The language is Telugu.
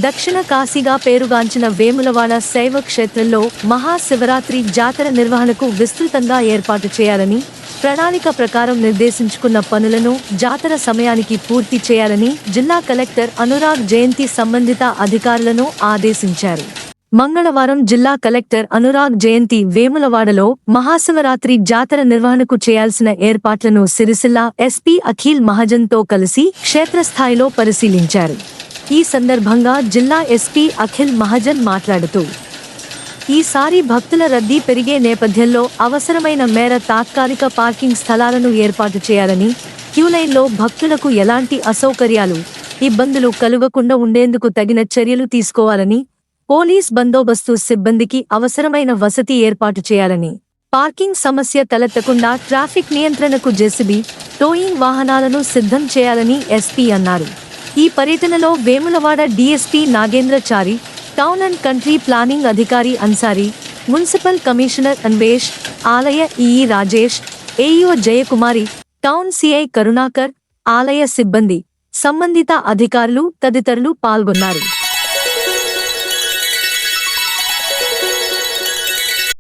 దక్షిణ కాశీగా పేరుగాంచిన వేములవాడ శైవ క్షేత్రంలో మహాశివరాత్రి జాతర నిర్వహణకు విస్తృతంగా ఏర్పాటు చేయాలని, ప్రణాళిక ప్రకారం నిర్దేశించుకున్న పనులను జాతర సమయానికి పూర్తి చేయాలని జిల్లా కలెక్టర్ అనురాగ్ జయంతి సంబంధిత అధికారులను ఆదేశించారు. మంగళవారం జిల్లా కలెక్టర్ అనురాగ్ జయంతి వేములవాడలో మహాశివరాత్రి జాతర నిర్వహణకు చేయాల్సిన ఏర్పాట్లను సిరిసిల్ల ఎస్పీ అఖిల్ మహాజన్తో కలిసి క్షేత్రస్థాయిలో పరిశీలించారు. ఈ సందర్భంగా జిల్లా ఎస్పీ అఖిల్ మహాజన్ మాట్లాడుతూ, ఈసారి భక్తుల రద్దీ పెరిగే నేపథ్యంలో అవసరమైన మేర తాత్కాలిక పార్కింగ్ స్థలాలను ఏర్పాటు చేయాలని, క్యూలైన్లో భక్తులకు ఎలాంటి అసౌకర్యాలు, ఇబ్బందులు కలుగకుండా ఉండేందుకు తగిన చర్యలు తీసుకోవాలని, పోలీస్ బందోబస్తు సిబ్బందికి అవసరమైన వసతి ఏర్పాటు చేయాలని, పార్కింగ్ సమస్య తలెత్తకుండా ట్రాఫిక్ నియంత్రణకు జెసిబి, టోయింగ్ వాహనాలను సిద్ధం చేయాలని ఎస్పీ అన్నారు. ఈ పర్యటనలో Vemulawada DSP Nagendrachari, town and country planning అధికారి అన్సారీ, మున్సిపల్ కమిషనర్ అన్వేష్, ఆలయ EE Rajesh, AEO Jayakumari, town CI Karunakar, ఆలయ సిబ్బంది, సంబంధిత అధికారులు తదితరులు పాల్గొన్నారు.